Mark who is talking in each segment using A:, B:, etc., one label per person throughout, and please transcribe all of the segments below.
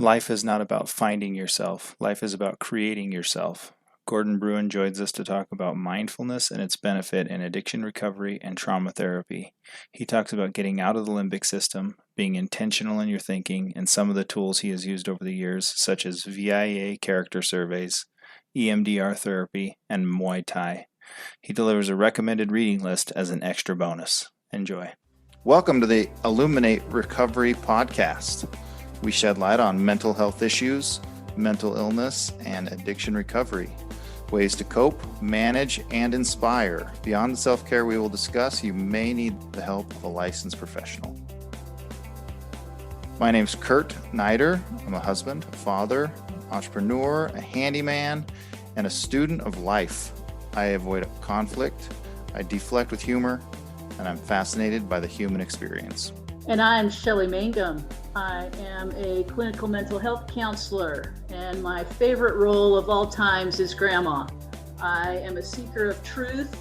A: Life is not about finding yourself. Life is about creating yourself. Gordon Bruin joins us to talk about mindfulness and its benefit in addiction recovery and trauma therapy. He talks about getting out of the limbic system, being intentional in your thinking, and some of the tools he has used over the years, such as VIA character surveys, EMDR therapy, and Muay Thai. He delivers a recommended reading list as an extra bonus. Enjoy. Welcome to the Illuminate Recovery Podcast. We shed light on mental health issues, mental illness, and addiction recovery, ways to cope, manage, and inspire. Beyond the self-care we will discuss, you may need the help of a licensed professional. My name's Kurt Neider. I'm a husband, a father, entrepreneur, a handyman, and a student of life. I avoid conflict, I deflect with humor, and I'm fascinated by the human experience.
B: And I'm Shelley Mangum. I am a clinical mental health counselor, and my favorite role of all times is grandma. I am a seeker of truth,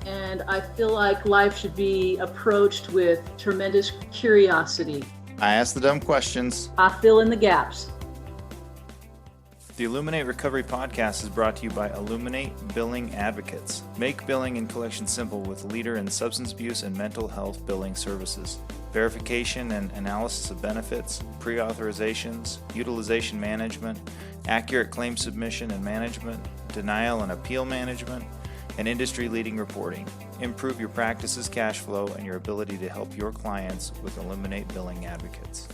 B: and I feel like life should be approached with tremendous curiosity.
A: I ask the dumb questions.
B: I fill in the gaps.
A: The Illuminate Recovery Podcast is brought to you by Illuminate Billing Advocates. Make billing and collection simple with leader in substance abuse and mental health billing services. Verification and analysis of benefits, pre-authorizations, utilization management, accurate claim submission and management, denial and appeal management, and industry-leading reporting. Improve your practice's cash flow and your ability to help your clients with Illuminate Billing Advocates.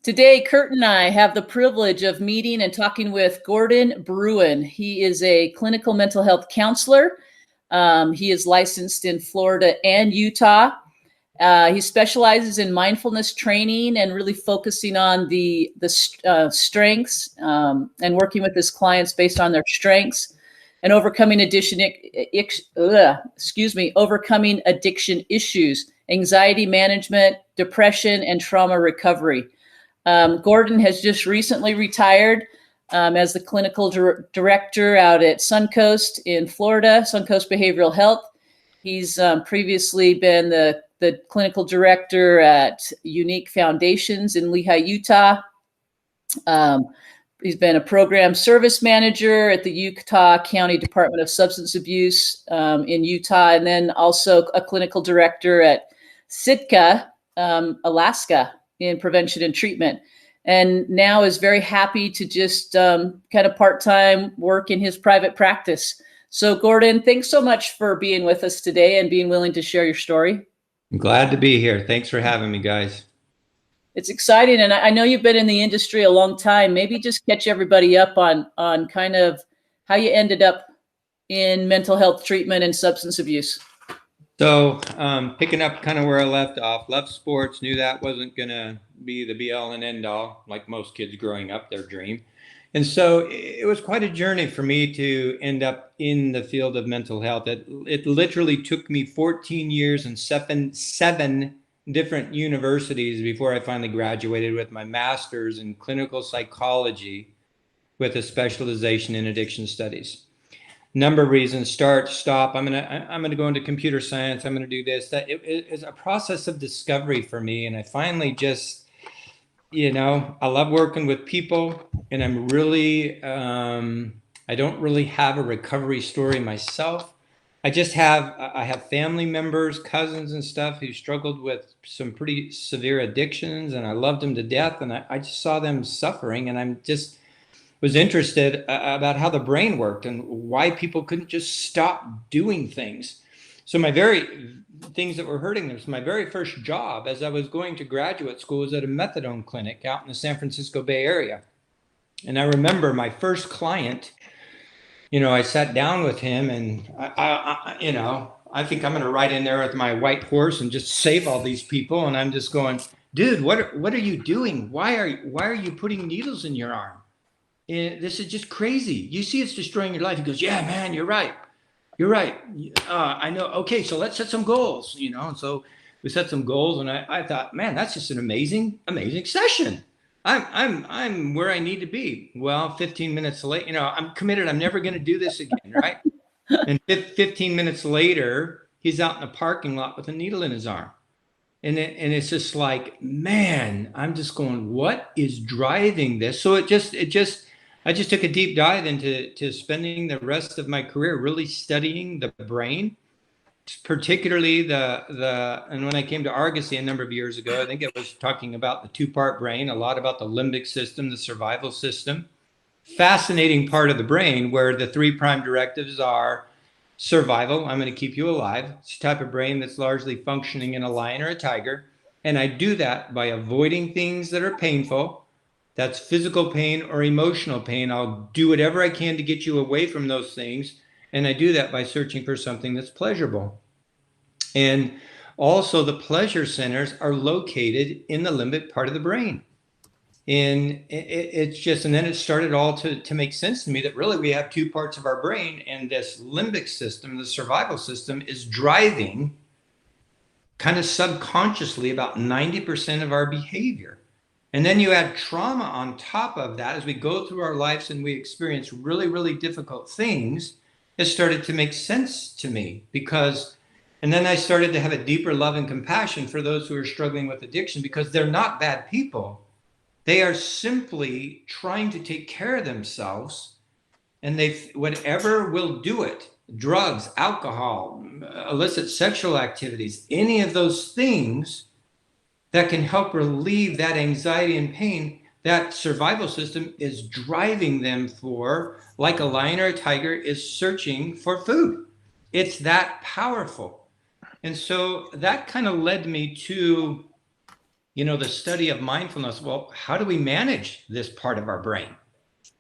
B: Today, Kurt and I have the privilege of meeting and talking with Gordon Bruin. He is a clinical mental health counselor. He is licensed in Florida and Utah. He specializes in mindfulness training and really focusing on the strengths and working with his clients based on their strengths and overcoming overcoming addiction issues, anxiety management, depression, and trauma recovery. Gordon has just recently retired as the clinical director out at Suncoast in Florida, Suncoast Behavioral Health. He's previously been the clinical director at Unique Foundations in Lehi, Utah. He's been a program service manager at the Utah County Department of Substance Abuse in Utah, and then also a clinical director at Sitka, Alaska, in prevention and treatment. And now is very happy to just kind of part-time work in his private practice. So Gordon, thanks so much for being with us today and being willing to share your story.
C: I'm glad to be here. Thanks for having me, guys.
B: It's exciting. And I know you've been in the industry a long time. Maybe just catch everybody up on kind of how you ended up in mental health treatment and substance abuse.
C: So picking up kind of where I left off, loved sports, knew that wasn't going to be the be all and end all, like most kids growing up, their dream. And so it was quite a journey for me to end up in the field of mental health. It literally took me 14 years and seven different universities before I finally graduated with my master's in clinical psychology with a specialization in addiction studies. Number of reasons: start, stop. I'm gonna go into computer science. I'm gonna do this. That it is a process of discovery for me, and I finally just, I love working with people, and I'm really I don't really have a recovery story myself. I have family members, cousins, and stuff who struggled with some pretty severe addictions, and I loved them to death, and I just saw them suffering, and I'm just was interested about how the brain worked and why people couldn't just stop doing things. So my very things that were hurting them. So my very first job as I was going to graduate school was at a methadone clinic out in the San Francisco Bay Area. And I remember my first client, I sat down with him, and I think I'm going to ride in there with my white horse and just save all these people. And I'm just going, dude, what are you doing? Why are you putting needles in your arm? This is just crazy. You see, it's destroying your life. He goes, yeah, man, you're right. You're right. I know. Okay, so let's set some goals, And so we set some goals, and I thought, man, that's just an amazing session. I'm where I need to be. Well, 15 minutes late, I'm committed. I'm never going to do this again, right? And 15 minutes later, he's out in the parking lot with a needle in his arm. And it's just like, man, I'm just going, what is driving this? So I just took a deep dive into spending the rest of my career really studying the brain, particularly and when I came to Argosy a number of years ago, I think it was talking about the two-part brain, a lot about the limbic system, the survival system. Fascinating part of the brain where the three prime directives are survival, I'm going to keep you alive. It's a type of brain that's largely functioning in a lion or a tiger. And I do that by avoiding things that are painful. That's physical pain or emotional pain. I'll do whatever I can to get you away from those things. And I do that by searching for something that's pleasurable. And also, the pleasure centers are located in the limbic part of the brain. And it's just, and then it started all to make sense to me that really we have two parts of our brain, and this limbic system, the survival system, is driving kind of subconsciously about 90% of our behavior. And then you add trauma on top of that as we go through our lives and we experience really, really difficult things. It started to make sense to me and then I started to have a deeper love and compassion for those who are struggling with addiction, because they're not bad people. They are simply trying to take care of themselves, and whatever will do it, drugs, alcohol, illicit sexual activities, any of those things that can help relieve that anxiety and pain, that survival system is driving them for, like a lion or a tiger is searching for food. It's that powerful. And so that kind of led me to the study of mindfulness. Well, how do we manage this part of our brain?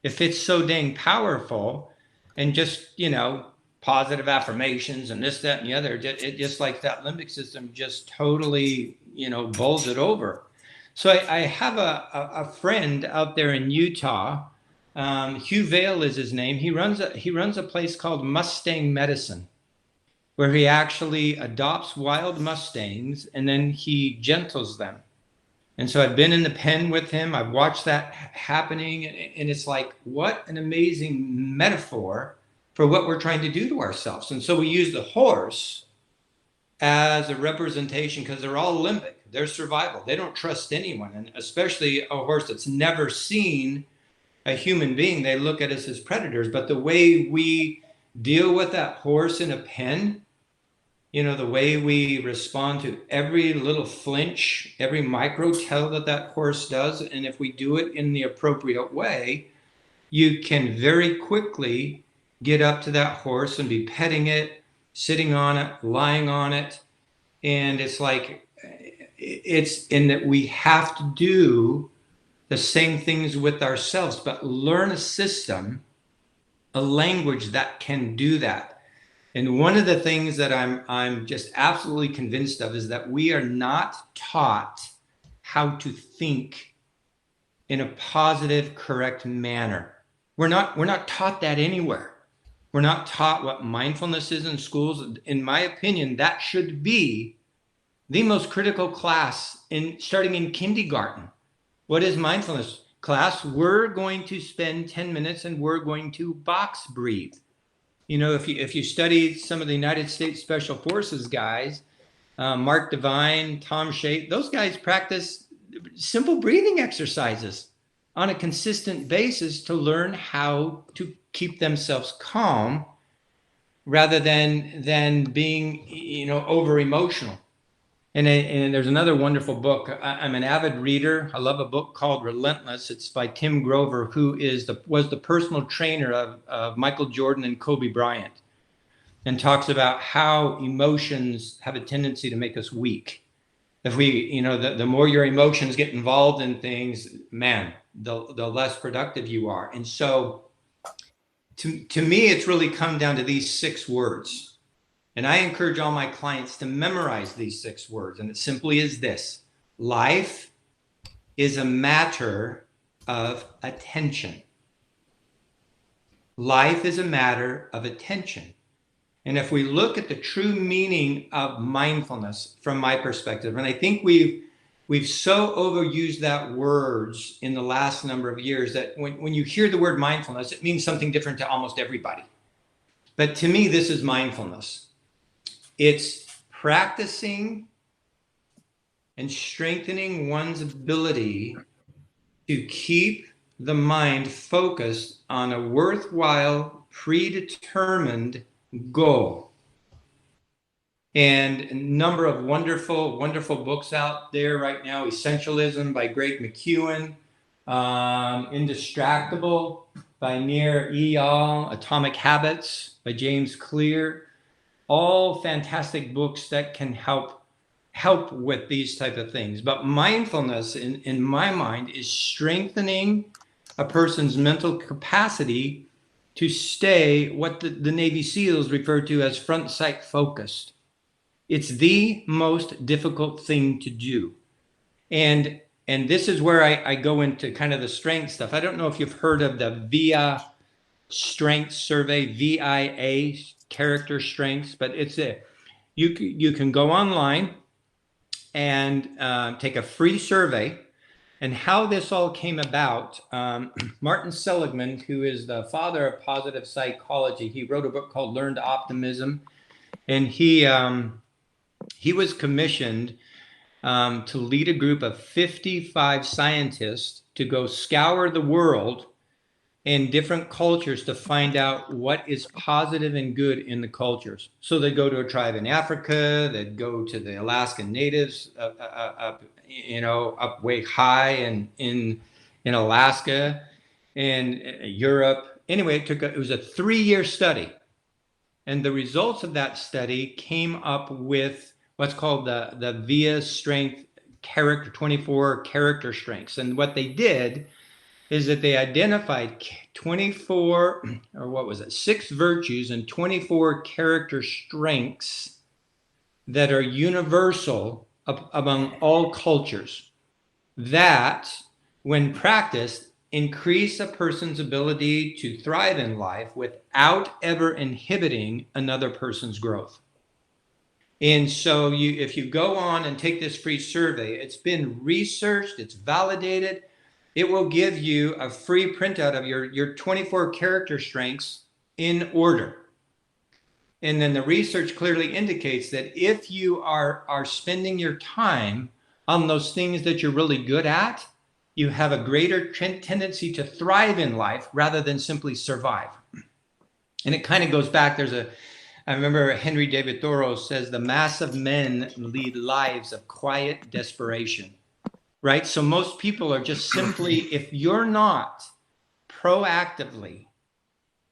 C: If it's so dang powerful, and just, positive affirmations and this, that, and the other, it just like that limbic system just totally, bowls it over. So I have a friend out there in Utah. Hugh Vale is his name. He runs a place called Mustang Medicine, where he actually adopts wild Mustangs and then he gentles them. And so I've been in the pen with him. I've watched that happening. And it's like, what an amazing metaphor for what we're trying to do to ourselves. And so we use the horse as a representation because they're all limbic. They're survival. They don't trust anyone. And especially a horse that's never seen a human being, they look at us as predators. But the way we deal with that horse in a pen, the way we respond to every little flinch, every micro tell that horse does, and if we do it in the appropriate way, you can very quickly get up to that horse and be petting it, sitting on it, lying on it. And it's like, it's in that we have to do the same things with ourselves, but learn a system, a language that can do that. And one of the things that I'm just absolutely convinced of is that we are not taught how to think in a positive, correct manner. We're not taught that anywhere. We're not taught what mindfulness is in schools. In my opinion, that should be the most critical class starting in kindergarten. What is mindfulness? Class, we're going to spend 10 minutes and we're going to box breathe. If you study some of the United States Special Forces guys, Mark Devine, Tom Shea, those guys practice simple breathing exercises on a consistent basis to learn how to keep themselves calm rather than being, over emotional. And there's another wonderful book. I'm an avid reader. I love a book called Relentless. It's by Tim Grover, who was the personal trainer of Michael Jordan and Kobe Bryant, and talks about how emotions have a tendency to make us weak. If we, the more your emotions get involved in things, man, the less productive you are. And so to me, it's really come down to these 6 words. And I encourage all my clients to memorize these 6 words. And it simply is this: life is a matter of attention. Life is a matter of attention. And if we look at the true meaning of mindfulness from my perspective, and I think we've so overused that words in the last number of years that when you hear the word mindfulness, it means something different to almost everybody. But to me, this is mindfulness. It's practicing and strengthening one's ability to keep the mind focused on a worthwhile, predetermined goal. And a number of wonderful, wonderful books out there right now. Essentialism by Greg McKeown, Indistractable by Nir Eyal, Atomic Habits by James Clear. All fantastic books that can help with these type of things. But mindfulness, in my mind, is strengthening a person's mental capacity to stay what the Navy SEALs refer to as front sight focused. It's the most difficult thing to do. And this is where I go into kind of the strength stuff. I don't know if you've heard of the VIA strength survey, VIA, character strengths, but it's you can go online and take a free survey. And how this all came about, Martin Seligman, who is the father of positive psychology, he wrote a book called Learned Optimism, and he was commissioned to lead a group of 55 scientists to go scour the world in different cultures to find out what is positive and good in the cultures. So they'd go to a tribe in Africa, they'd go to the Alaskan natives up way high and in Alaska and Europe. Anyway, it was a 3-year study. And the results of that study came up with what's called the VIA strength character, 24 character strengths. And what they did is that they identified 24, or what was it, 6 virtues and 24 character strengths that are universal among all cultures that, when practiced, increase a person's ability to thrive in life without ever inhibiting another person's growth. And so if you go on and take this free survey, it's been researched, it's validated. It will give you a free printout of your 24 character strengths in order. And then the research clearly indicates that if you are spending your time on those things that you're really good at, you have a greater tendency to thrive in life rather than simply survive. And it kind of goes back, I remember Henry David Thoreau says, the mass of men lead lives of quiet desperation. Right? So most people are just simply, if you're not proactively,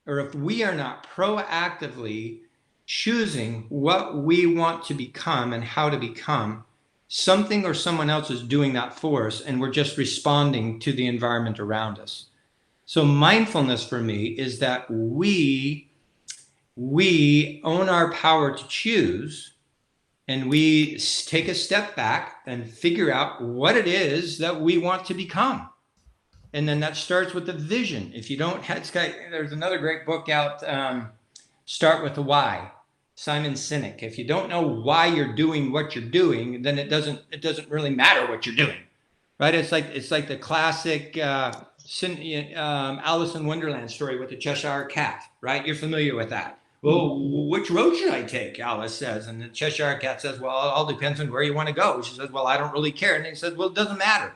C: or if we are not proactively choosing what we want to become and how to become, something or someone else is doing that for us, and we're just responding to the environment around us. So mindfulness for me is that we own our power to choose, and we take a step back and figure out what it is that we want to become. And then that starts with the vision. If you don't have, there's another great book out, Start with the Why, Simon Sinek. If you don't know why you're doing what you're doing, then it doesn't really matter what you're doing, right? It's like the classic Alice in Wonderland story with the Cheshire Cat, right? You're familiar with that. Well, which road should I take? Alice says. And the Cheshire Cat says, well, it all depends on where you want to go. She says, well, I don't really care. And he says, well, it doesn't matter.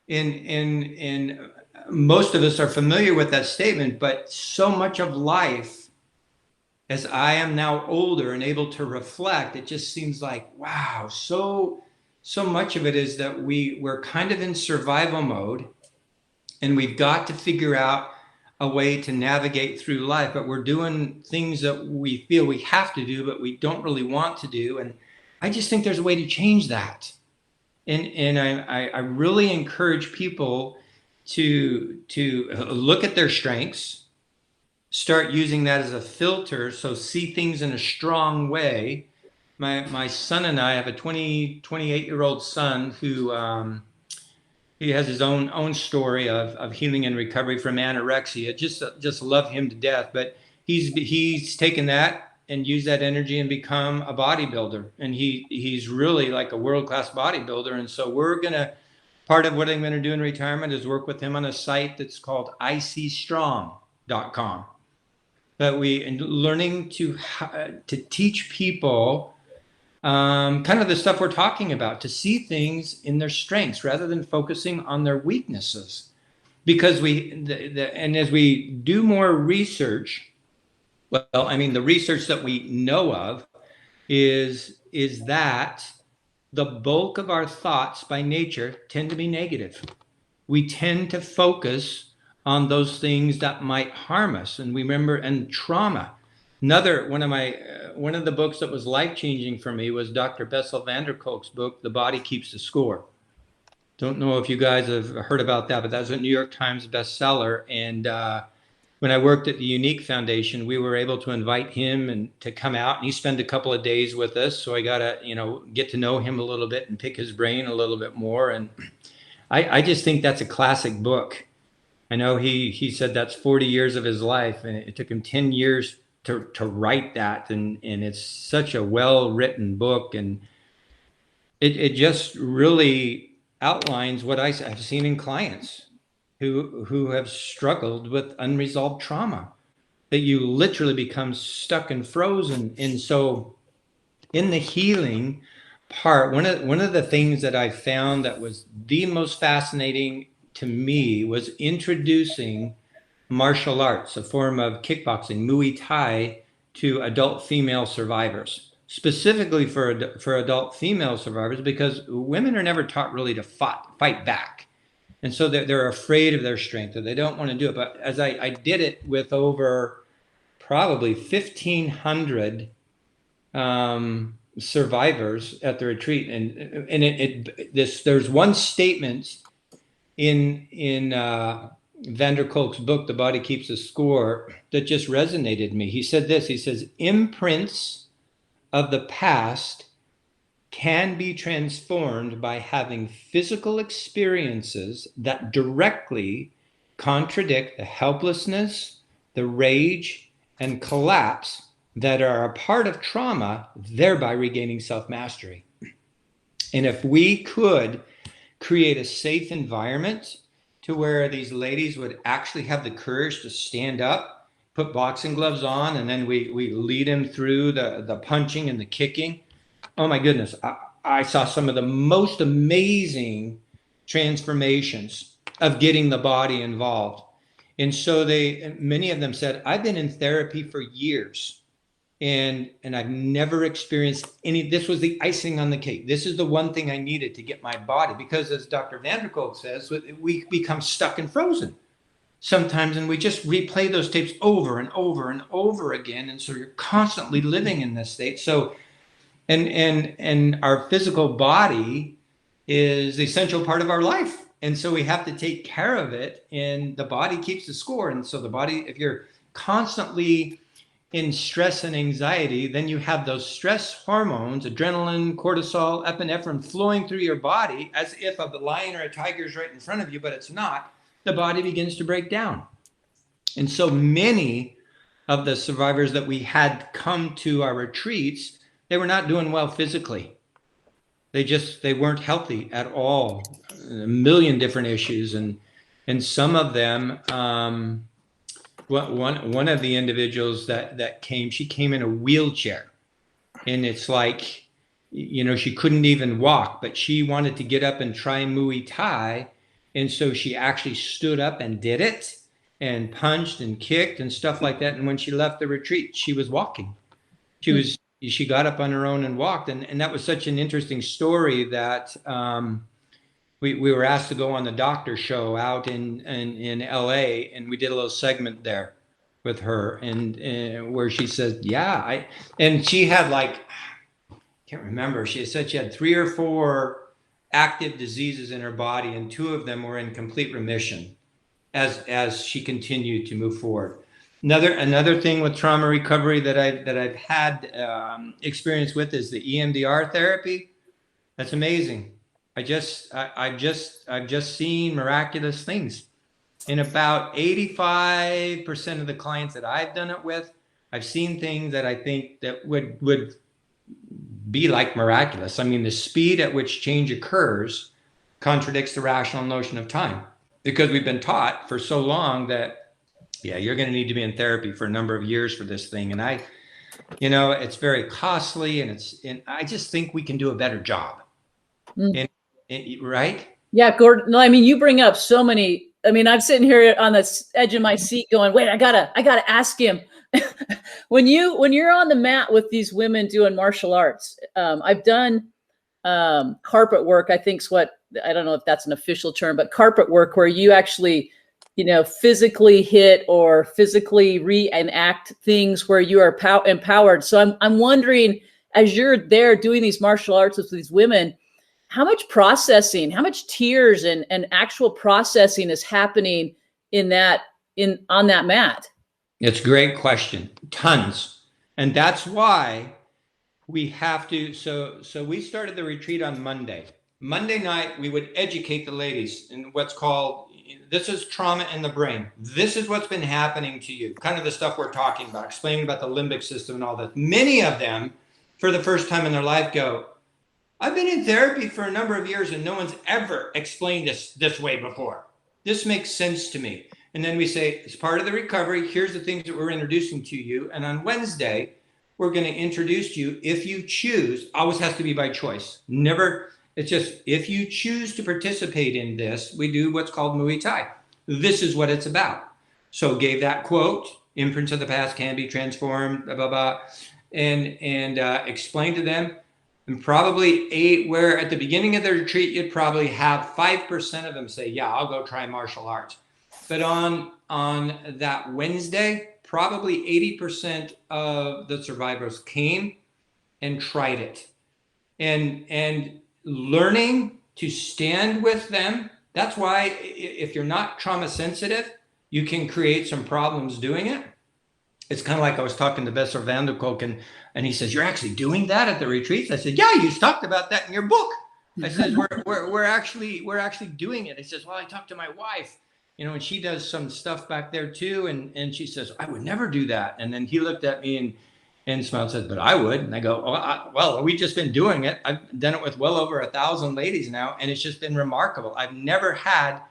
C: In most of us are familiar with that statement, but so much of life, as I am now older and able to reflect, it just seems like, wow, so much of it is that we're kind of in survival mode, and we've got to figure out a way to navigate through life, but we're doing things that we feel we have to do, but we don't really want to do. And I just think there's a way to change that. And I really encourage people to look at their strengths, start using that as a filter, so see things in a strong way. My son and I have a 28-year-old son who he has his own story of healing and recovery from anorexia. Just love him to death. But he's taken that and used that energy and become a bodybuilder. And he's really like a world-class bodybuilder. And so part of what I'm going to do in retirement is work with him on a site that's called icstrong.com. But learning to teach people kind of the stuff we're talking about, to see things in their strengths rather than focusing on their weaknesses. Because and as we do more research, well, I mean, the research that we know of is that the bulk of our thoughts by nature tend to be negative. We tend to focus on those things that might harm us. And we remember, and trauma. Another one of the books that was life-changing for me was Dr. Bessel van der Kolk's book, The Body Keeps the Score. Don't know if you guys have heard about that, but that's a New York Times bestseller. And when I worked at the Unique Foundation, we were able to invite him and to come out, and he spent a couple of days with us. So I got to, get to know him a little bit and pick his brain a little bit more. And I just think that's a classic book. I know he said that's 40 years of his life, and it took him 10 years to write that. And it's such a well-written book. And it just really outlines what I've seen in clients who have struggled with unresolved trauma, that you literally become stuck and frozen. And so in the healing part, one of the things that I found that was the most fascinating to me was introducing martial arts, a form of kickboxing, Muay Thai, to adult female survivors, specifically for adult female survivors, because women are never taught really to fight back. And so they're afraid of their strength, or they don't want to do it. But as I did it with over probably 1,500 survivors at the retreat, and there's one statement in van der Kolk's book, The Body Keeps the Score, that just resonated me. He said this. He says, imprints of the past can be transformed by having physical experiences that directly contradict the helplessness, the rage, and collapse that are a part of trauma, thereby regaining self-mastery. And if we could create a safe environment to where these ladies would actually have the courage to stand up, put boxing gloves on, and then we lead them through the punching and the kicking. Oh my goodness, I saw some of the most amazing transformations of getting the body involved. And so many of them said, I've been in therapy for years, and I've never experienced any. This was the icing on the cake. This is the one thing I needed to get my body, because as Dr. van der Kolk says, we become stuck and frozen sometimes, and we just replay those tapes over and over and over again. And so you're constantly living in this state. So and our physical body is the essential part of our life. And so we have to take care of it, and the body keeps the score. And so the body, if you're constantly in stress and anxiety, then you have those stress hormones, adrenaline, cortisol, epinephrine, flowing through your body as if a lion or a tiger is right in front of you, but it's not. The body begins to break down. And so many of the survivors that we had come to our retreats, they were not doing well physically. They weren't healthy at all. A million different issues. And some of them, one of the individuals that came, she came in a wheelchair, and it's like, she couldn't even walk, but she wanted to get up and try Muay Thai. And so she actually stood up and did it, and punched and kicked and stuff like that. And when she left the retreat, she was walking. She got up on her own and walked. And that was such an interesting story that we were asked to go on the doctor show out in LA, and we did a little segment there with her, and where she said, and she had I can't remember, she said she had 3 or 4 active diseases in her body, and 2 of them were in complete remission as she continued to move forward. Another thing with trauma recovery that I've had experience with is the EMDR therapy. That's amazing. I've just seen miraculous things in about 85% of the clients that I've done it with. I've seen things that I think that would be like miraculous. I mean, the speed at which change occurs contradicts the rational notion of time, because we've been taught for so long that, you're going to need to be in therapy for a number of years for this thing. And It's very costly, and I just think we can do a better job.
B: Mm.
C: Right?
B: Yeah, Gordon. No, I mean, you bring up so many. I mean, I'm sitting here on the edge of my seat going, wait, I gotta ask him. When you're on the mat with these women doing martial arts, I've done carpet work, I think is what, I don't know if that's an official term, but carpet work where you actually, physically hit or physically reenact things where you are empowered. So I'm wondering, as you're there doing these martial arts with these women, how much processing, how much tears and actual processing is happening on that mat?
C: It's a great question. Tons. And that's why we have to. So we started the retreat on Monday. Monday night, we would educate the ladies in what's called, this is trauma in the brain. This is what's been happening to you. Kind of the stuff we're talking about, explaining about the limbic system and all that. Many of them, for the first time in their life, go, I've been in therapy for a number of years and no one's ever explained this way before. This makes sense to me. And then we say, as part of the recovery, here's the things that we're introducing to you. And on Wednesday, we're going to introduce you, if you choose, always has to be by choice. Never, it's just, if you choose to participate in this, we do what's called Muay Thai. This is what it's about. So gave that quote, imprints of the past can be transformed, blah, blah, blah, and explained to them. And probably where at the beginning of the retreat, you'd probably have 5% of them say, yeah, I'll go try martial arts. But on that Wednesday, probably 80% of the survivors came and tried it. And learning to stand with them, that's why if you're not trauma sensitive, you can create some problems doing it. It's kind of like I was talking to Besser van der Kolk, and he says, you're actually doing that at the retreats? I said, yeah, you talked about that in your book. I said, we're actually doing it. He says, well, I talked to my wife, and she does some stuff back there too. And she says, I would never do that. And then he looked at me and smiled and said, but I would. And I go, well, we've just been doing it. I've done it with well over 1,000 ladies now. And it's just been remarkable. I've never had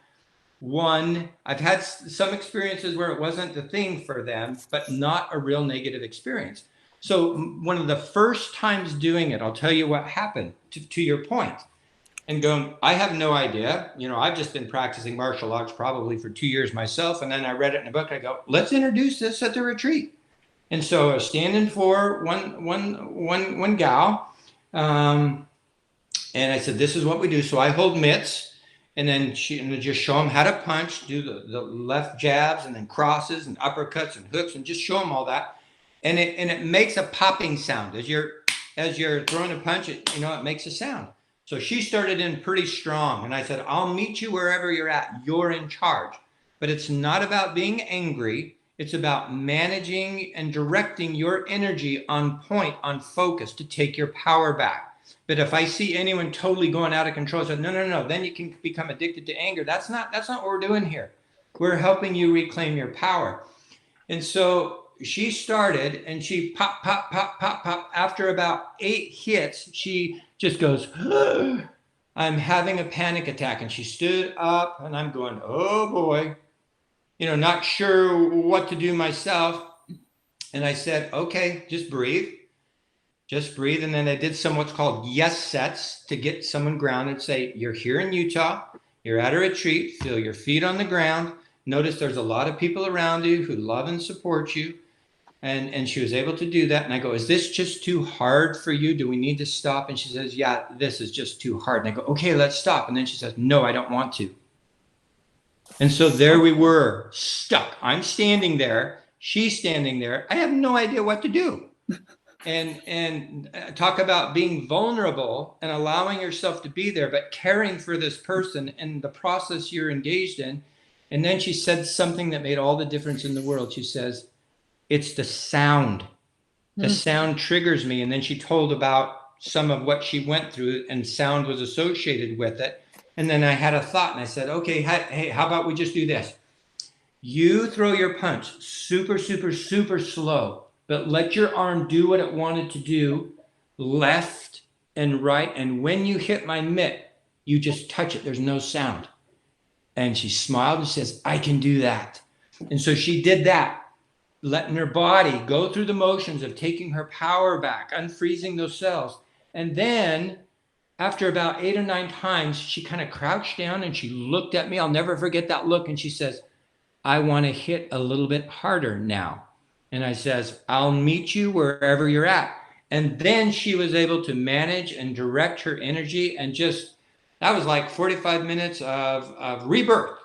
C: I've had some experiences where it wasn't the thing for them, but not a real negative experience. So one of the first times doing it, I'll tell you what happened to your point. And going, I have no idea. I've just been practicing martial arts probably for 2 years myself. And then I read it in a book. I go, let's introduce this at the retreat. And so I was standing for one gal. And I said, this is what we do. So I hold mitts. And then just show them how to punch, do the left jabs and then crosses and uppercuts and hooks, and just show them all that. And it makes a popping sound as you're throwing a punch. It makes a sound. So she started in pretty strong, and I said, I'll meet you wherever you're at. You're in charge. But it's not about being angry. It's about managing and directing your energy on point, on focus, to take your power back. But if I see anyone totally going out of control, I said, no, then you can become addicted to anger. That's not what we're doing here. We're helping you reclaim your power. And so she started, and she pop, pop, pop, pop, pop. After about 8 hits, she just goes, I'm having a panic attack. And she stood up, and I'm going, oh boy, not sure what to do myself. And I said, okay, just breathe. Just breathe. And then I did some what's called yes sets to get someone grounded. Say, you're here in Utah. You're at a retreat. Feel your feet on the ground. Notice there's a lot of people around you who love and support you. And she was able to do that. And I go, is this just too hard for you? Do we need to stop? And she says, yeah, this is just too hard. And I go, okay, let's stop. And then she says, no, I don't want to. And so there we were, stuck. I'm standing there. She's standing there. I have no idea what to do. And talk about being vulnerable and allowing yourself to be there, but caring for this person and the process you're engaged in. And then she said something that made all the difference in the world. She says, it's the sound. The sound triggers me. And then she told about some of what she went through, and sound was associated with it. And then I had a thought, and I said, okay, hey, how about we just do this? You throw your punch super, super, super slow, but let your arm do what it wanted to do, left and right. And when you hit my mitt, you just touch it. There's no sound. And she smiled and says, I can do that. And so she did that. letting her body go through the motions of taking her power back, unfreezing those cells. And then after about 8 or 9 times, she kind of crouched down and she looked at me. I'll never forget that look. And she says, I want to hit a little bit harder now. And I says, I'll meet you wherever you're at. And then she was able to manage and direct her energy, and just, that was like 45 minutes of rebirth.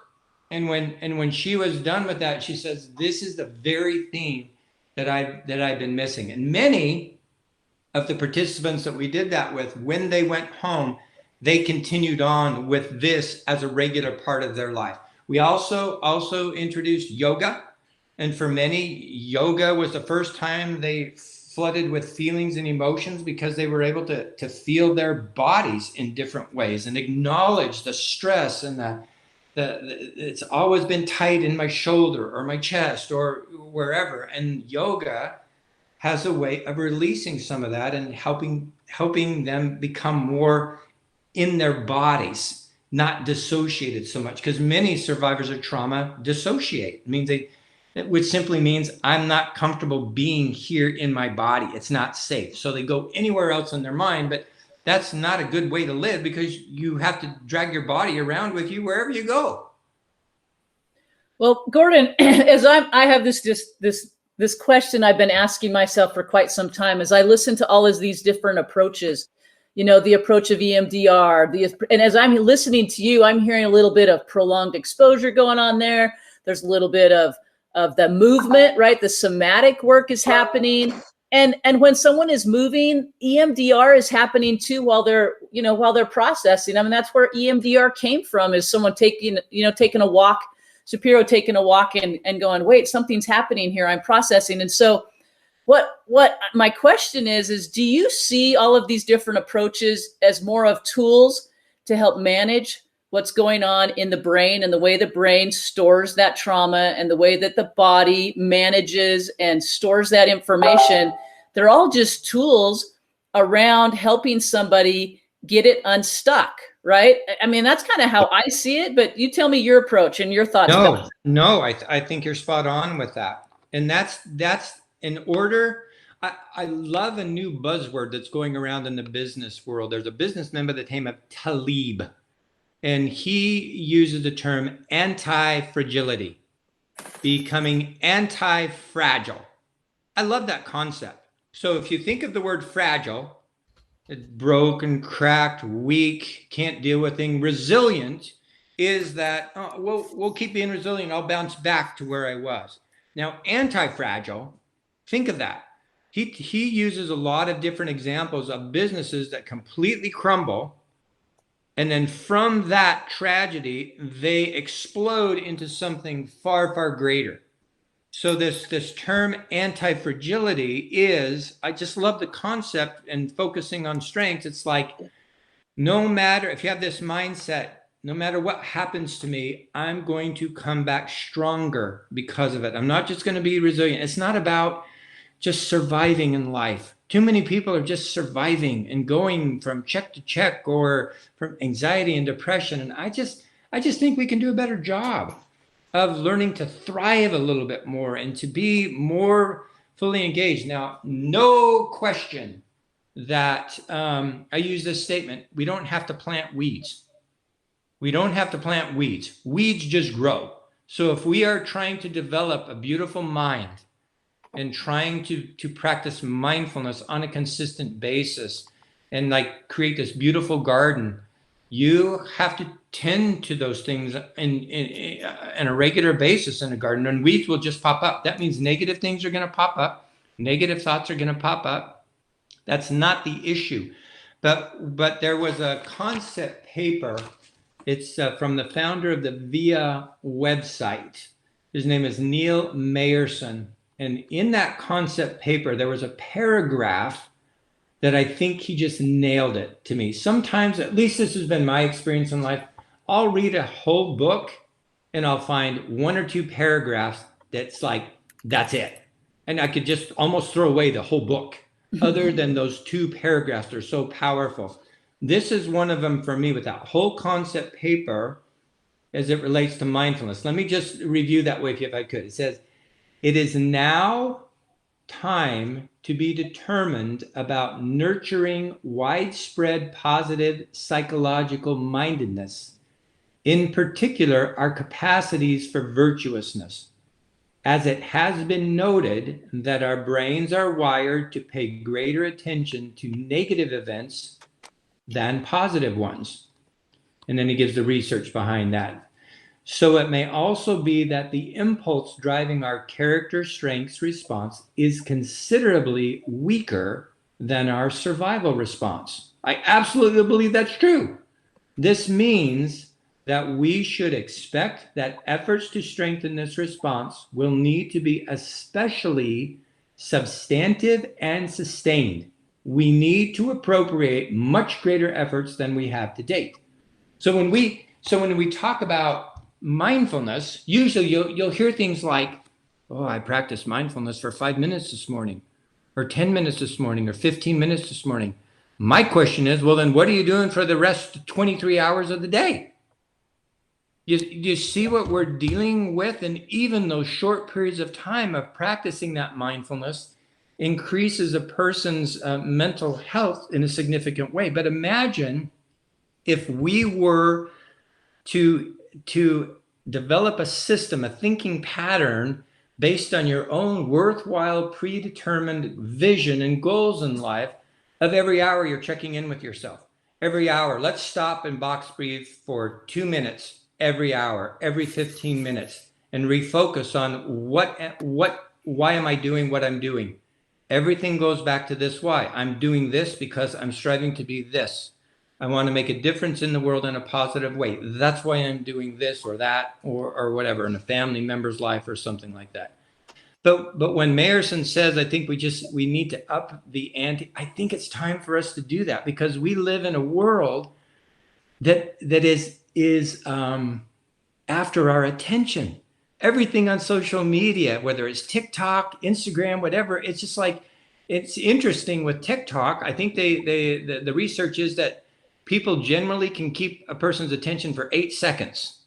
C: And when she was done with that, she says, this is the very thing that I've been missing. And many of the participants that we did that with, when they went home, they continued on with this as a regular part of their life. We also introduced yoga. And for many, yoga was the first time they flooded with feelings and emotions, because they were able to feel their bodies in different ways and acknowledge the stress and it's always been tight in my shoulder or my chest or wherever. And yoga has a way of releasing some of that and helping them become more in their bodies, not dissociated so much. Because many survivors of trauma dissociate. Which simply means I'm not comfortable being here in my body. It's not safe. So they go anywhere else in their mind, but that's not a good way to live, because you have to drag your body around with you wherever you go.
B: Well, Gordon, as I have this question I've been asking myself for quite some time, as I listen to all of these different approaches, the approach of EMDR, and as I'm listening to you, I'm hearing a little bit of prolonged exposure going on there. There's a little bit of the movement, right? The somatic work is happening. And when someone is moving, EMDR is happening too while they're processing. That's where EMDR came from, is someone taking a walk, Shapiro taking a walk and going, wait, something's happening here. I'm processing. And so what my question is do you see all of these different approaches as more of tools to help manage what's going on in the brain and the way the brain stores that trauma and the way that the body manages and stores that information? They're all just tools around helping somebody get it unstuck, right? That's kind of how I see it, but you tell me your approach and your thoughts.
C: No, I think you're spot on with that. And that's in order. I love a new buzzword that's going around in the business world. There's a businessman by the name of Talib, and he uses the term anti-fragility, becoming anti-fragile. I love that concept. So if you think of the word fragile, it's broken, cracked, weak, can't deal with things. Resilient is that, we'll keep being resilient. I'll bounce back to where I was. Now, anti-fragile, think of that. He uses a lot of different examples of businesses that completely crumble. And then from that tragedy, they explode into something far, far greater. So this term anti-fragility is, I just love the concept and focusing on strengths. It's like, no matter, if you have this mindset, no matter what happens to me, I'm going to come back stronger because of it. I'm not just going to be resilient. It's not about just surviving in life. Too many people are just surviving and going from check to check, or from anxiety and depression. And I just think we can do a better job of learning to thrive a little bit more and to be more fully engaged. Now, no question that I use this statement: we don't have to plant weeds. We don't have to plant weeds. Weeds just grow. So if we are trying to develop a beautiful mind and trying to practice mindfulness on a consistent basis and create this beautiful garden, you have to tend to those things in a regular basis in a garden, and weeds will just pop up. That means negative things are going to pop up. Negative thoughts are going to pop up. That's not the issue. But there was a concept paper. It's from the founder of the VIA website. His name is Neil Mayerson. And in that concept paper, there was a paragraph that I think he just nailed it to me. Sometimes, at least this has been my experience in life, I'll read a whole book and I'll find 1 or 2 paragraphs that's that's it. And I could just almost throw away the whole book. Other than those 2 paragraphs, they're so powerful. This is one of them for me, with that whole concept paper as it relates to mindfulness. Let me just review that with you if I could. It says, It is now time to be determined about nurturing widespread positive psychological mindedness, in particular, our capacities for virtuousness, as it has been noted that our brains are wired to pay greater attention to negative events than positive ones. And then he gives the research behind that. So it may also be that the impulse driving our character strengths response is considerably weaker than our survival response. I absolutely believe that's true. This means that we should expect that efforts to strengthen this response will need to be especially substantive and sustained. We need to appropriate much greater efforts than we have to date. So when we talk about mindfulness, usually you'll hear things like, oh, I practiced mindfulness for 5 minutes this morning, or 10 minutes this morning, or 15 minutes this morning. My question is, well, then what are you doing for the rest of 23 hours of the day? You see what we're dealing with? And even those short periods of time of practicing that mindfulness increases a person's mental health in a significant way. But imagine if we were to develop a system, a thinking pattern based on your own worthwhile, predetermined vision and goals in life of every hour you're checking in with yourself. Every hour, let's stop and box breathe for 2 minutes every hour, every 15 minutes, and refocus on why am I doing what I'm doing? Everything goes back to this why. I'm doing this because I'm striving to be this. I want to make a difference in the world in a positive way. That's why I'm doing this or that or whatever in a family member's life or something like that. But when Mayerson says, I think we need to up the ante, I think it's time for us to do that, because we live in a world that is after our attention. Everything on social media, whether it's TikTok, Instagram, whatever, it's just like, it's interesting with TikTok. I think the research is that people generally can keep a person's attention for 8 seconds.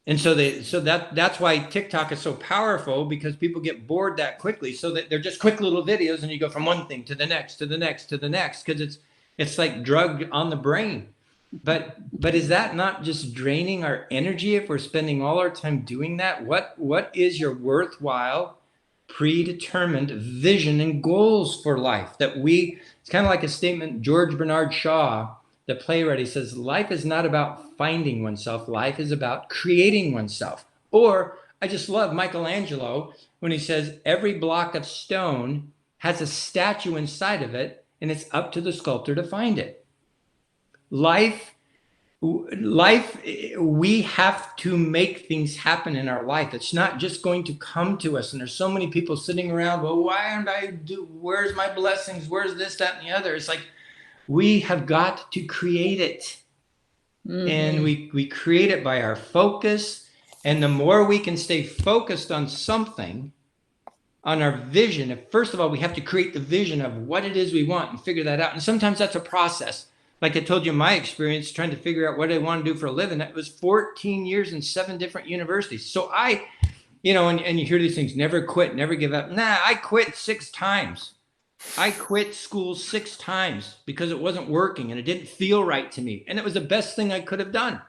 C: And so that's why TikTok is so powerful, because people get bored that quickly. So that they're just quick little videos, and you go from one thing to the next, to the next, to the next, because it's like drug on the brain. But is that not just draining our energy if we're spending all our time doing that? What is your worthwhile, predetermined vision and goals for life? It's kind of like a statement, George Bernard Shaw, the playwright, he says, life is not about finding oneself. Life is about creating oneself. Or I just love Michelangelo when he says, every block of stone has a statue inside of it, and it's up to the sculptor to find it. Life, we have to make things happen in our life. It's not just going to come to us. And there's so many people sitting around, well, where's my blessings? Where's this, that, and the other? It's like, we have got to create it. Mm-hmm. And we create it by our focus. And the more we can stay focused on something, on our vision, first of all, we have to create the vision of what it is we want and figure that out. And sometimes that's a process. Like I told you, my experience trying to figure out what I want to do for a living, that was 14 years in 7 different universities. So and you hear these things, never quit, never give up. Nah, I quit 6 times. I quit school 6 times because it wasn't working and it didn't feel right to me. And it was the best thing I could have done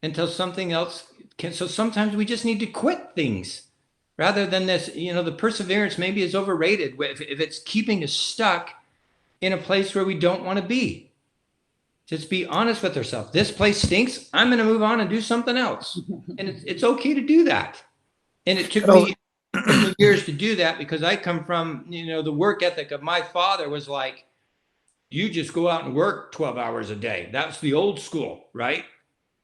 C: until something else can. So sometimes we just need to quit things rather than this, the perseverance maybe is overrated if it's keeping us stuck in a place where we don't want to be. Just be honest with ourselves. This place stinks. I'm going to move on and do something else. And it's okay to do that. And it took me years to do that, because I come from, the work ethic of my father was like, you just go out and work 12 hours a day. That's the old school, right?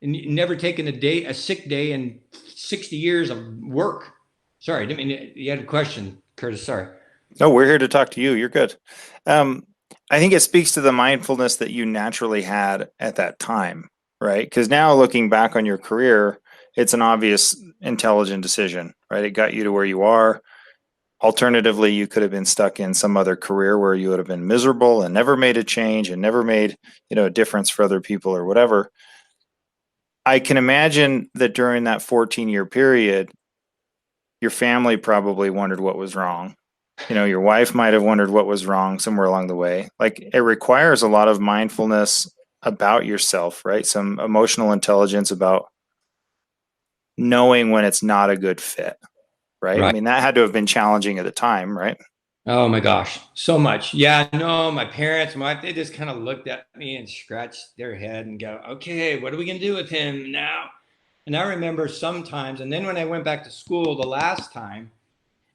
C: And never taken a sick day in 60 years of work. Sorry, I didn't mean you had a question, Curtis. Sorry.
A: No, we're here to talk to you. You're good. I think it speaks to the mindfulness that you naturally had at that time, right? Because now looking back on your career, it's an obvious, intelligent decision, right? It got you to where you are. Alternatively, you could have been stuck in some other career where you would have been miserable and never made a change and never made, a difference for other people or whatever. I can imagine that during that 14-year period, your family probably wondered what was wrong. Your wife might have wondered what was wrong somewhere along the way. Like, it requires a lot of mindfulness about yourself, right? Some emotional intelligence about knowing when it's not a good fit, right? I
C: Right.
A: mean, that had to have been challenging at the time, right?
C: Oh my gosh, so much. Yeah, no, my parents, they just kind of looked at me and scratched their head and go, okay, what are we going to do with him now? And I remember sometimes, and then when I went back to school the last time,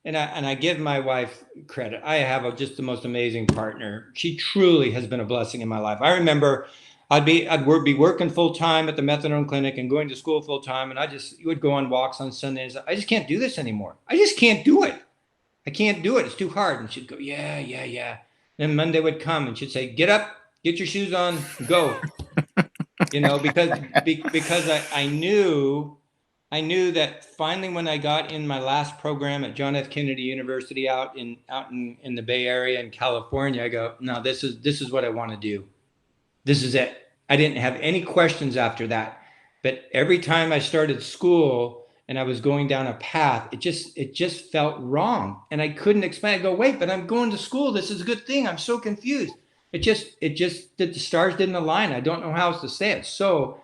C: and I give my wife credit. I have just the most amazing partner. She truly has been a blessing in my life. I remember I'd be working full time at the methadone clinic and going to school full time, and I just would go on walks on Sundays. I just can't do this anymore. I just can't do it. I can't do it. It's too hard. And she'd go, yeah, yeah, yeah. Then Monday would come and she'd say, get up, get your shoes on, go. Because I knew that finally when I got in my last program at John F. Kennedy University out in the Bay Area in California, I go, no, this is what I want to do. This is it. I didn't have any questions after that. But every time I started school and I was going down a path, it just felt wrong. And I couldn't explain. I go, wait, but I'm going to school. This is a good thing. I'm so confused. The stars didn't align. I don't know how else to say it. So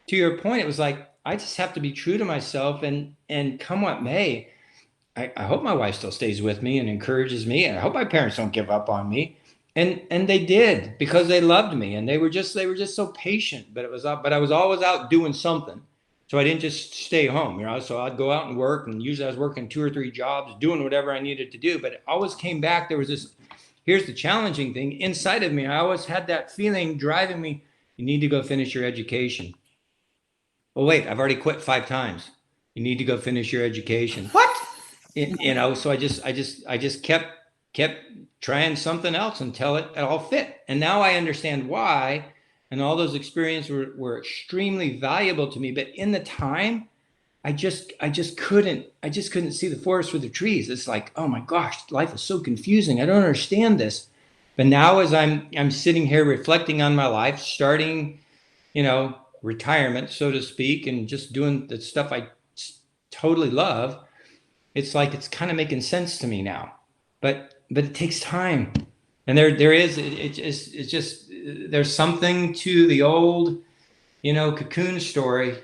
C: to your point, it was like, I just have to be true to myself and come what may. I hope my wife still stays with me and encourages me. And I hope my parents don't give up on me. And they did, because they loved me and they were just so patient, but I was always out doing something. So I didn't just stay home, so I'd go out and work, and usually I was working 2 or 3 jobs, doing whatever I needed to do. But it always came back. There was this, here's the challenging thing inside of me. I always had that feeling driving me. You need to go finish your education. Oh, wait, I've already quit 5 times. You need to go finish your education. What? So I just kept trying something else until it all fit. And now I understand why. And all those experiences were extremely valuable to me. But in the time, I just couldn't see the forest for the trees. It's like, oh my gosh, life is so confusing. I don't understand this. But now as I'm sitting here reflecting on my life, starting, retirement, so to speak, and just doing the stuff I totally love, it's like it's kind of making sense to me now. But it takes time. And it's just there's something to the old, cocoon story.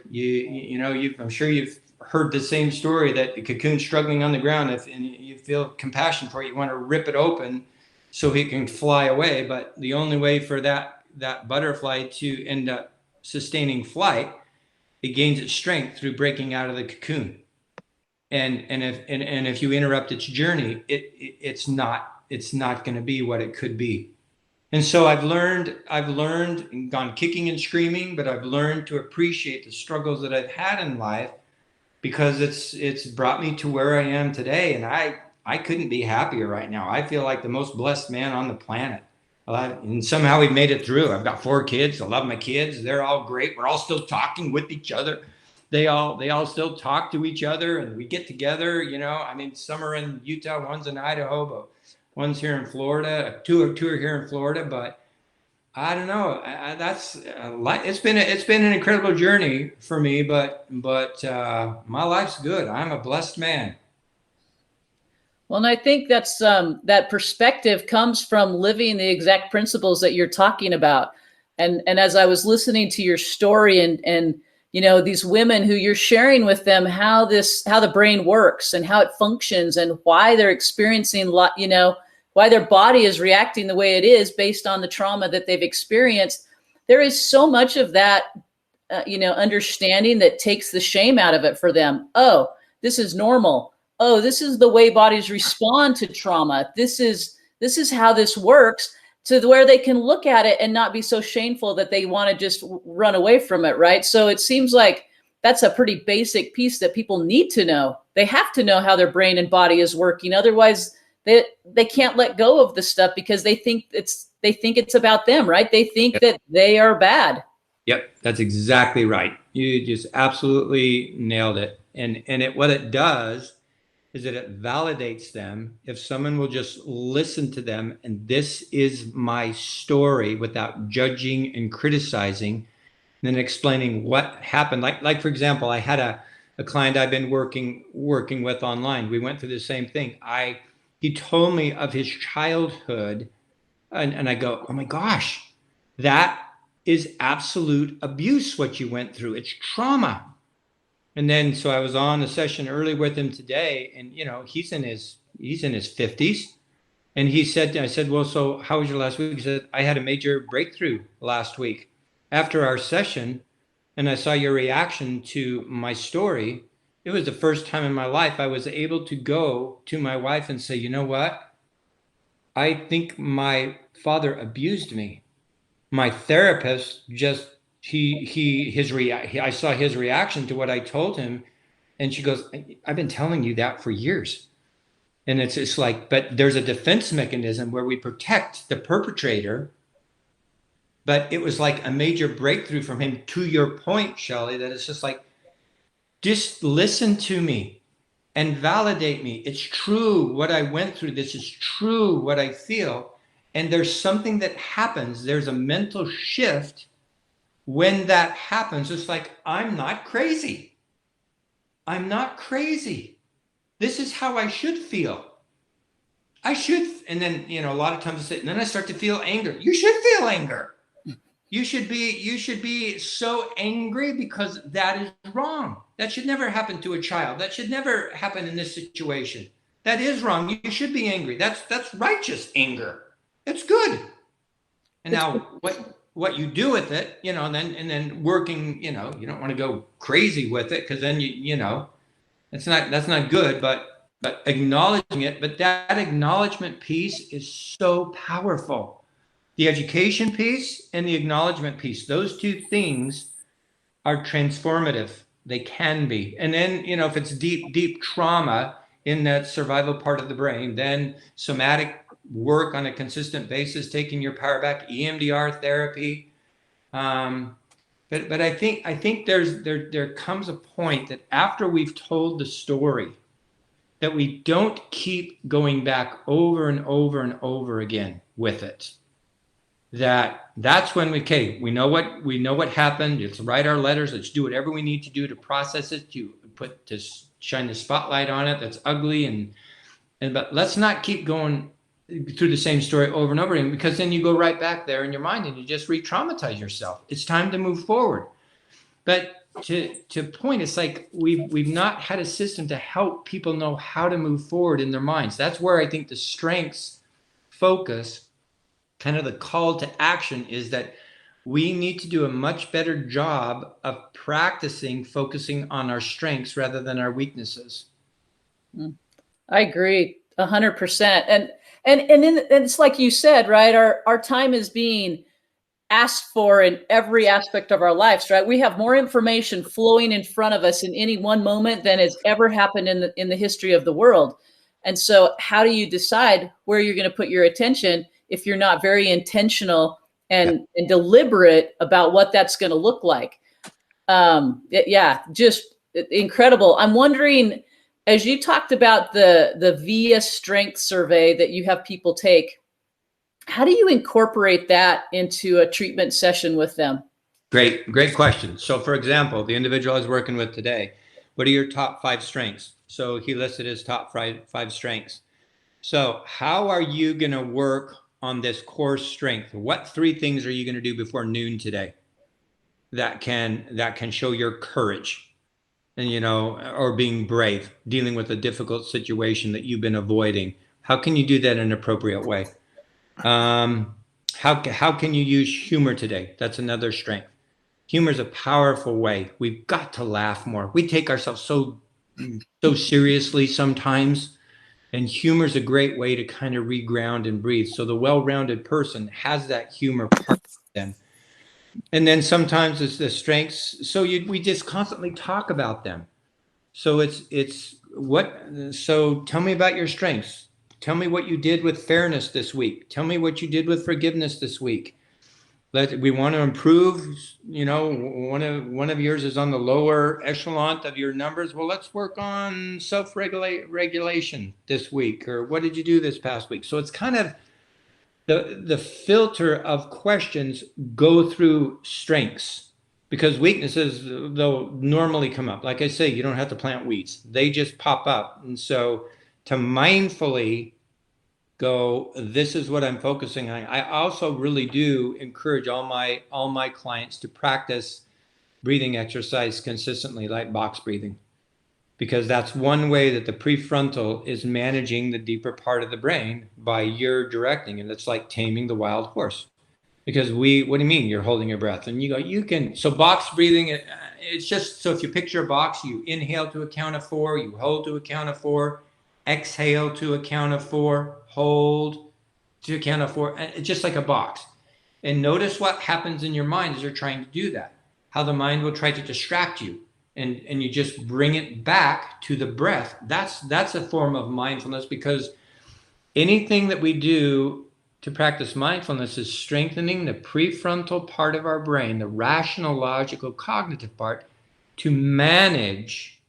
C: I'm sure you've heard the same story, that the cocoon struggling on the ground. And you feel compassion for it, you want to rip it open so he can fly away. But the only way for that butterfly to end up sustaining flight, it gains its strength through breaking out of the cocoon. And if you interrupt its journey, it's not going to be what it could be. And so I've learned and gone kicking and screaming, but I've learned to appreciate the struggles that I've had in life, because it's brought me to where I am today. And I couldn't be happier right now. I feel like the most blessed man on the planet. And somehow we've made it through. I've got 4 kids. I love my kids. They're all great. We're all still talking with each other. They all still talk to each other, and we get together. Some are in Utah, one's in Idaho, but one's here in Florida. Two are here in Florida. But I don't know. It's been an incredible journey for me. But my life's good. I'm a blessed man.
B: Well, and I think that's that perspective comes from living the exact principles that you're talking about. And as I was listening to your story and these women who you're sharing with them how the brain works and how it functions and why they're experiencing why their body is reacting the way it is based on the trauma that they've experienced. There is so much of that understanding that takes the shame out of it for them. Oh, this is normal. Oh, this is the way bodies respond to trauma. This is how this works, to where they can look at it and not be so shameful that they want to just run away from it, right? So it seems like that's a pretty basic piece that people need to know. They have to know how their brain and body is working. Otherwise, they can't let go of the stuff, because they think it's about them, right? They think that they are bad.
C: Yep, that's exactly right. You just absolutely nailed it. And what it does is that it validates them. If someone will just listen to them, and this is my story, without judging and criticizing, and then explaining what happened. Like for example, I had a client I've been working with online. We went through the same thing. He told me of his childhood, and I go, oh my gosh, that is absolute abuse what you went through. It's trauma. And then so I was on a session early with him today, and he's in his 50s. And I said, well, so how was your last week? He said, I had a major breakthrough last week after our session, and I saw your reaction to my story. It was the first time in my life I was able to go to my wife and say, you know what? I think my father abused me. My therapist just, I saw his reaction to what I told him. And she goes, I've been telling you that for years. And it's just like, but there's a defense mechanism where we protect the perpetrator. But it was like a major breakthrough from him, to your point, Shelley, that it's just like, just listen to me and validate me. It's true what I went through. This is true what I feel. And there's something that happens. There's a mental shift when that happens. It's like, I'm not crazy. I'm not crazy. This is how I should feel. I should. And then, a lot of times I say, and then I start to feel anger. You should feel anger. You should be so angry because that is wrong. That should never happen to a child. That should never happen in this situation. That is wrong. You should be angry. That's righteous anger. It's good. And now what you do with it, and then working, you don't want to go crazy with it, because then that's not good, but acknowledging it. But that acknowledgement piece is so powerful. The education piece and the acknowledgement piece, those two things are transformative. They can be. And then, if it's deep trauma in that survival part of the brain, then somatic work on a consistent basis, taking your power back, EMDR therapy. But I think there comes a point that after we've told the story, that we don't keep going back over and over and over again with it. That's when we know what happened. Let's write our letters. Let's do whatever we need to do to process it, to shine the spotlight on it. That's ugly, but let's not keep going through the same story over and over again, because then you go right back there in your mind and you just re-traumatize yourself. It's time to move forward. But to point, it's like we've not had a system to help people know how to move forward in their minds. That's where I think the strengths focus, kind of the call to action, is that we need to do a much better job of practicing focusing on our strengths rather than our weaknesses.
B: I agree 100%. And it's like you said, right? Our time is being asked for in every aspect of our lives, right? We have more information flowing in front of us in any one moment than has ever happened in the history of the world. And so how do you decide where you're going to put your attention if you're not very intentional and deliberate about what that's going to look like? Just incredible. I'm wondering, as you talked about the VIA strength survey that you have people take, how do you incorporate that into a treatment session with them?
C: Great question. So for example, the individual I was working with today, what are your top 5 strengths? So he listed his top 5 strengths. So how are you going to work on this core strength? What 3 things are you going to do before noon today that can show your courage and, or being brave, dealing with a difficult situation that you've been avoiding? How can you do that in an appropriate way? How can you use humor today? That's another strength. Humor is a powerful way. We've got to laugh more. We take ourselves so seriously sometimes, and humor is a great way to kind of reground and breathe. So the well-rounded person has that humor part of them. And then sometimes it's the strengths. So we just constantly talk about them. So so tell me about your strengths. Tell me what you did with fairness this week. Tell me what you did with forgiveness this week. We want to improve. One of yours is on the lower echelon of your numbers. Well, let's work on self-regulation this week. Or what did you do this past week? So it's kind of the filter of questions go through strengths. because weaknesses, though, normally come up. Like I say, you don't have to plant weeds. They just pop up. And so to mindfully go, this is what I'm focusing on. I also really do encourage all my clients to practice breathing exercise consistently, like box breathing, because that's one way that the prefrontal is managing the deeper part of the brain by your directing. And it's like taming the wild horse. Because what do you mean you're holding your breath? And you go, you can, so box breathing, it's just, so if you picture a box, you inhale to a count of 4, you hold to a count of 4, exhale to a count of 4, hold to a count of 4. It's just like a box. And notice what happens in your mind as you're trying to do that, how the mind will try to distract you. And you just bring it back to the breath. That's a form of mindfulness, because anything that we do to practice mindfulness is strengthening the prefrontal part of our brain, the rational, logical, cognitive part, to manage.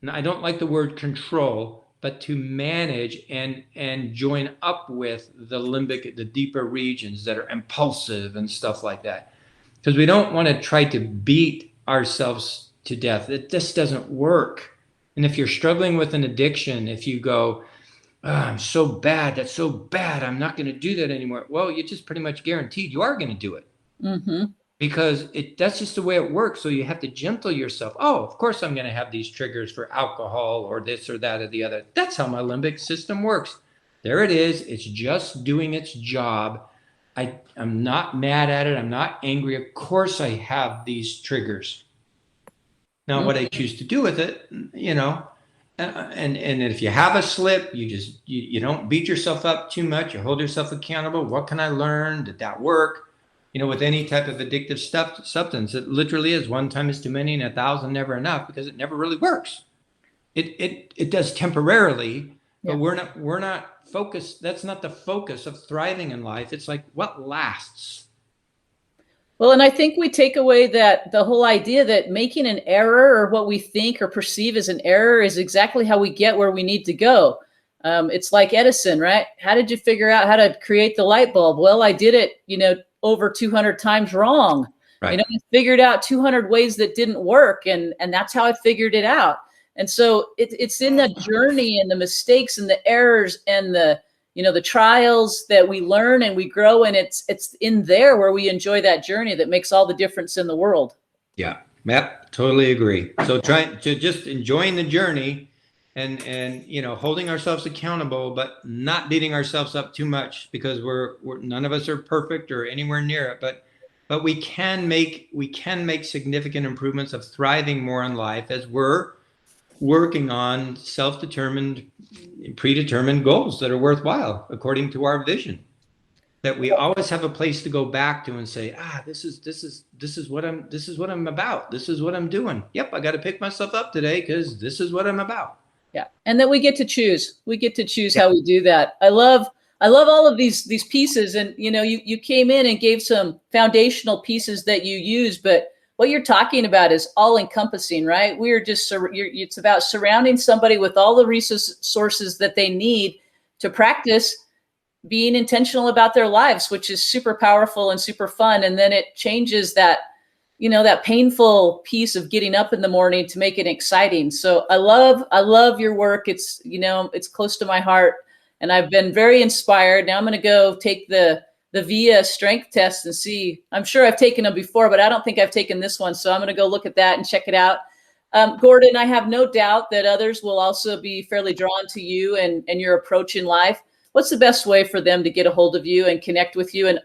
C: And I don't like the word control, but to manage and join up with the limbic, the deeper regions that are impulsive and stuff like that. Because we don't want to try to beat ourselves to death. It just doesn't work. And if you're struggling with an addiction, if you go, oh, I'm so bad, that's so bad, I'm not going to do that anymore. Well, you're just pretty much guaranteed you are going to do it.
B: Mm-hmm.
C: Because that's just the way it works. So you have to gentle yourself. Oh, of course I'm going to have these triggers for alcohol or this or that or the other. That's how my limbic system works. There it is. It's just doing its job. I'm not mad at it. I'm not angry. Of course I have these triggers. Now, what I choose to do with it, and if you have a slip, you don't beat yourself up too much. You hold yourself accountable. What can I learn? Did that work? With any type of addictive substance, it literally is 1 time is too many and 1,000 never enough, because it never really works. It does temporarily, but we're not focused. That's not the focus of thriving in life. It's like what lasts.
B: Well, and I think we take away that the whole idea that making an error, or what we think or perceive as an error, is exactly how we get where we need to go. It's like Edison, right? How did you figure out how to create the light bulb? Well, I did it, over 200 times wrong.
C: Right.
B: I figured out 200 ways that didn't work, and that's how I figured it out. And so it's in the journey and the mistakes and the errors and the trials that we learn and we grow, and it's in there where we enjoy that journey that makes all the difference in the world.
C: Yeah, yep, totally agree. So trying to just enjoying the journey and holding ourselves accountable, but not beating ourselves up too much, because we're none of us are perfect or anywhere near it, but we can make significant improvements of thriving more in life as we're working on self-determined, predetermined goals that are worthwhile according to our vision, that we always have a place to go back to and say, this is what I'm about. This is what I'm doing. Yep. I got to pick myself up today because this is what I'm about.
B: Yeah. And then we get to choose how we do that. I love all of these pieces. And, you came in and gave some foundational pieces that you use, but what you're talking about is all encompassing, right? It's about surrounding somebody with all the resources that they need to practice being intentional about their lives, which is super powerful and super fun. And then it changes that, that painful piece of getting up in the morning to make it exciting. So I love your work. It's, it's close to my heart, and I've been very inspired. Now I'm going to go take the VIA strength test and see. I'm sure I've taken them before, but I don't think I've taken this one. So I'm going to go look at that and check it out. Gordon, I have no doubt that others will also be fairly drawn to you and your approach in life. What's the best way for them to get a hold of you and connect with you? And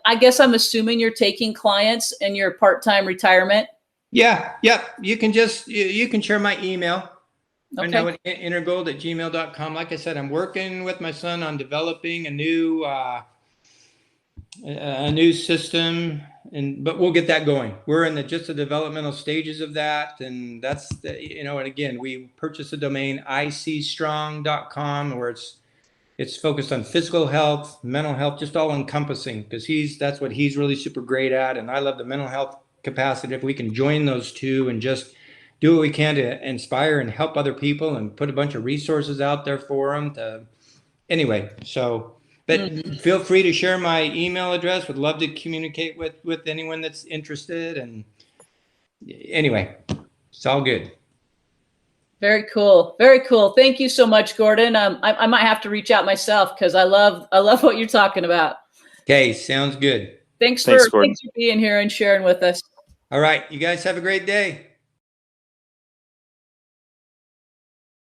B: I guess I'm assuming you're taking clients in your part-time retirement.
C: Yeah. You can share my email. Okay. Right now at innergold@gmail.com. Like I said, I'm working with my son on developing a new system, but we'll get that going. We're in just the developmental stages of that, and that's and again, we purchased a domain icstrong.com, where it's focused on physical health, mental health, just all encompassing, because that's what he's really super great at, and I love the mental health capacity. If we can join those two and just do what we can to inspire and help other people and put a bunch of resources out there for them anyway, so. But feel free to share my email address. Would love to communicate with anyone that's interested. And anyway, it's all good.
B: Very cool. Very cool. Thank you so much, Gordon. I might have to reach out myself because I love what you're talking about.
C: Okay, sounds good.
B: Thanks
A: Thanks,
B: for
A: Gordon.
B: being here and sharing with us.
C: All right, you guys have a great day.